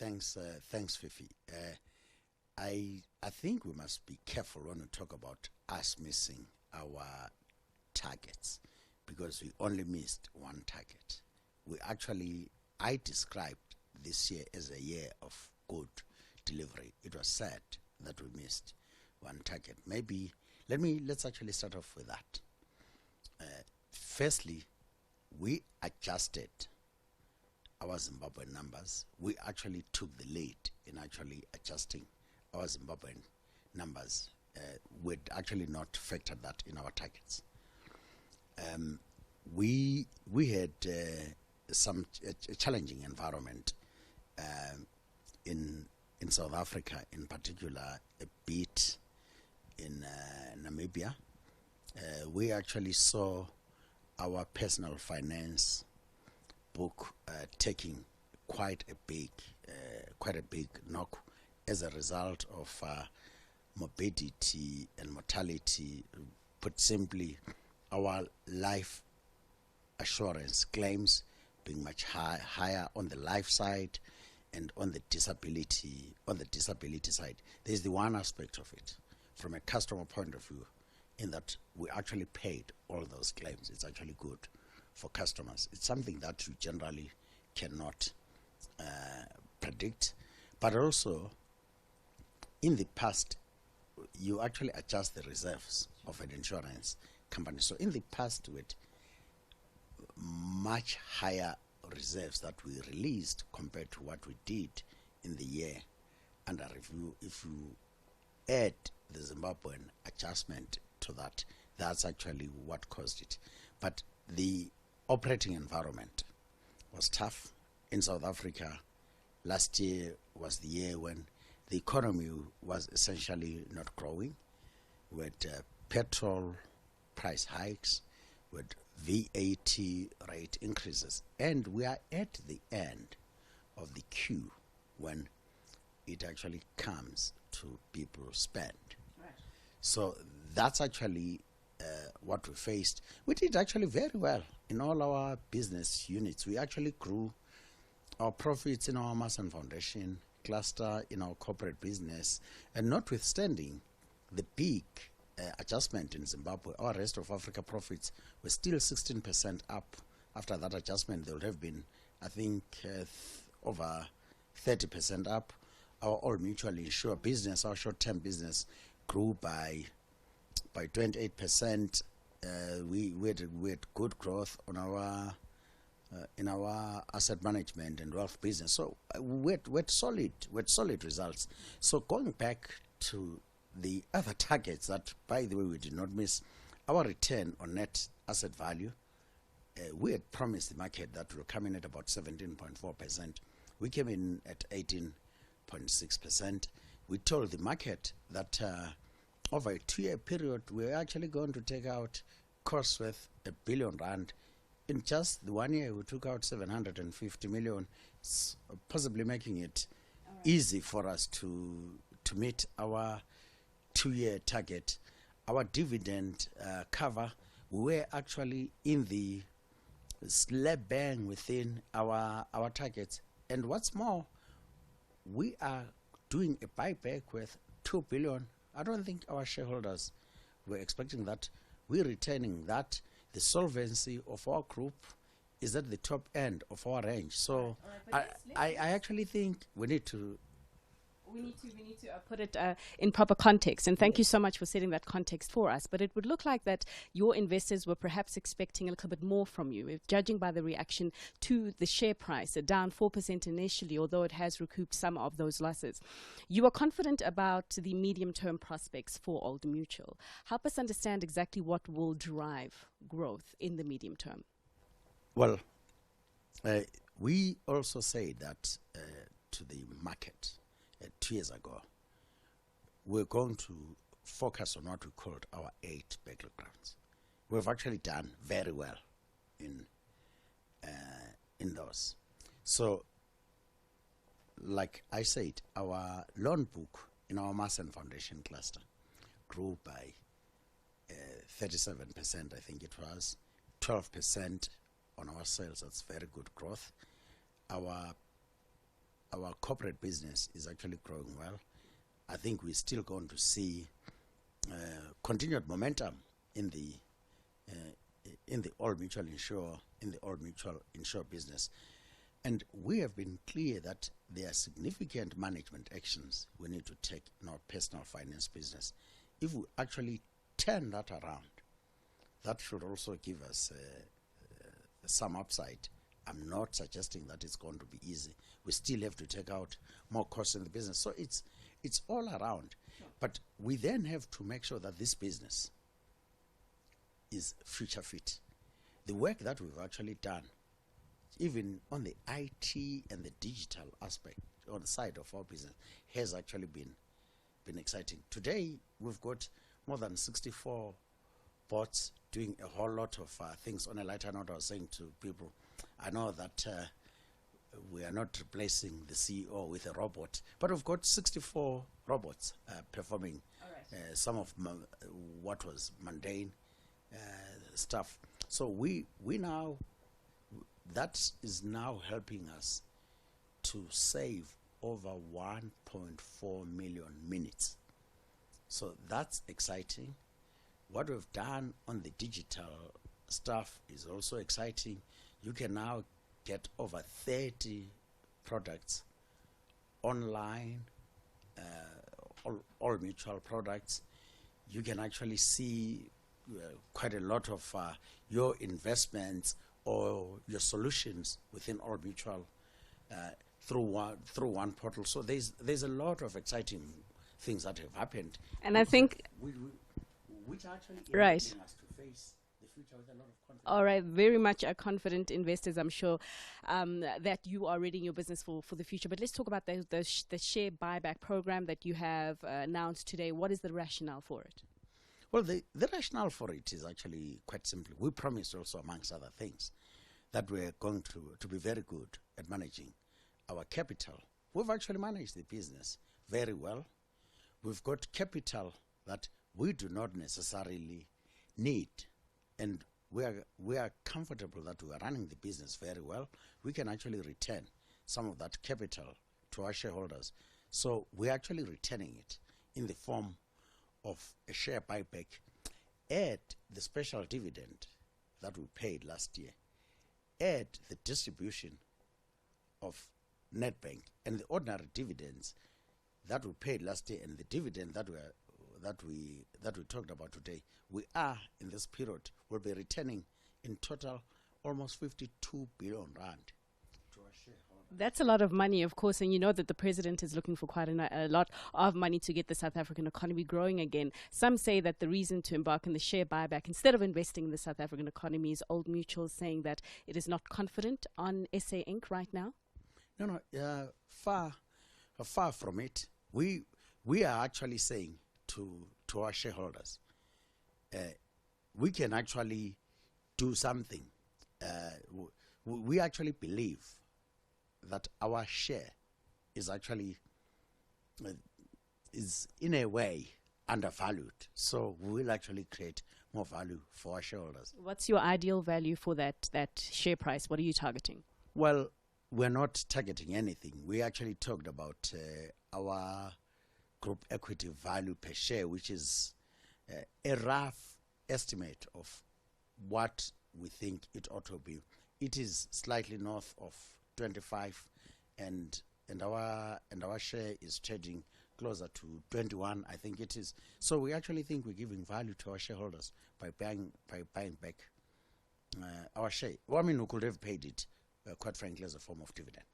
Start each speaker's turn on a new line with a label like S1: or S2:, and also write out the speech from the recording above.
S1: Thanks, Fifi. I think we must be careful when we talk about us missing our targets, because we only missed one target. I described this year as a year of good delivery. It was sad that we missed one target. Maybe let's actually start off with that. Firstly, we adjusted our Zimbabwean numbers. We actually took the lead in actually adjusting our Zimbabwean numbers. We'd actually not factored that in our targets. We had a challenging environment in South Africa, in particular, a bit in Namibia. We actually saw our personal finance book taking quite a big knock as a result of morbidity and mortality. Put simply, our life assurance claims being much higher on the life side and on the disability side. There's the one aspect of it from a customer point of view, in that we actually paid all those claims. It's actually good for customers. It's something that you generally cannot predict. But also, in the past, you actually adjust the reserves of an insurance company. So in the past, with much higher reserves that we released compared to what we did in the year under review, if you add the Zimbabwean adjustment to that, that's actually what caused it. But the operating environment was tough in South Africa. Last year was the year when the economy was essentially not growing, with petrol price hikes, with VAT rate increases. And we are at the end of the queue when it actually comes to people spend. Right. So that's actually what we faced. We did actually very well in all our business units. We actually grew our profits in our Mass and Foundation cluster, in our corporate business, and notwithstanding the big adjustment in Zimbabwe, our rest of Africa profits were still 16% up. After that adjustment, they would have been, I think, over 30% up. Our all mutually insured business, our short-term business, grew by 28%. We had good growth on our in our asset management and wealth business. So we had solid results. So going back to the other targets that, by the way, we did not miss, our return on net asset value, we had promised the market that will come in at about 17.4%. We came in at 18.6%. We told the market that over a 2-year period, we're actually going to take out costs worth R1 billion. In just the 1 year, we took out 750 million, possibly making it easy for us to meet our 2-year target. Our dividend cover, we were actually in the slab bang within our targets. And what's more, we are doing a buyback with 2 billion. I don't think our shareholders were expecting that. We're retaining that. The solvency of our group is at the top end of our range. So I actually think we need to put it in proper context. And thank you so much for setting that context for us. But it would look like that your investors were perhaps expecting a little bit more from you, if judging by the reaction to the share price, down 4% initially, although it has recouped some of those losses. You are confident about the medium-term prospects for Old Mutual. Help us understand exactly what will drive growth in the medium term.
S2: Well, we also say that to the market 2 years ago, we're going to focus on what we called our 8 battlegrounds. We've actually done very well in those. So, like I said, our loan book in our Mass and Foundation cluster grew by 37%, I think it was, 12% on our sales. That's very good growth. Our our corporate business is actually growing well. I think we're still going to see continued momentum in the all mutual insure business. And we have been clear that there are significant management actions we need to take in our personal finance business. If we actually turn that around, that should also give us some upside. I'm not suggesting that it's going to be easy. We still have to take out more costs in the business. So it's all around. Sure. But we then have to make sure that this business is future fit. The work that we've actually done, even on the IT and the digital aspect on the side of our business, has actually been exciting. Today, we've got more than 64 bots doing a whole lot of things. On a lighter note, I was saying to people, I know that we are not replacing the CEO with a robot, but we've got 64 robots performing some of what was mundane stuff. So we now, that is now helping us to save over 1.4 million minutes. So that's exciting. What we've done on the digital stuff is also exciting. You can now get over 30 products online, all mutual products. You can actually see quite a lot of your investments or your solutions within all mutual through one portal. So there's a lot of exciting things that have happened,
S3: and I think
S2: which actually
S3: right
S2: us to face the future with a lot of confidence.
S3: All right, very much confident investors, I'm sure, that you are readying your business for the future. But let's talk about the share buyback program that you have announced today. What is the rationale for it?
S2: Well, the rationale for it is actually quite simple. We promised also, amongst other things, that we're going to be very good at managing our capital. We've actually managed the business very well. We've got capital that we do not necessarily need, and we are comfortable that we are running the business very well. We can actually return some of that capital to our shareholders. So we're actually returning it in the form of a share buyback. Add the special dividend that we paid last year, add the distribution of Nedbank and the ordinary dividends that we paid last year, and the dividend that we talked about today. We are, in this period, will be returning in total almost 52 billion rand to our shareholders.
S3: That's a lot of money, of course, and you know that the president is looking for quite a lot of money to get the South African economy growing again. Some say that the reason to embark on the share buyback instead of investing in the South African economy is Old Mutual saying that it is not confident on SA Inc. right now.
S2: No, far from it. We are actually saying to our shareholders, we can actually do something. We actually believe that our share is actually is in a way undervalued. So we will actually create more value for our shareholders.
S3: What's your ideal value for that share price? What are you targeting?
S2: Well, we're not targeting anything. We actually talked about our group equity value per share, which is a rough estimate of what we think it ought to be. It is slightly north of 25, and our share is trading closer to 21, I think it is. So we actually think we're giving value to our shareholders by buying back our share. Well, I mean, we could have paid it, quite frankly, as a form of dividend.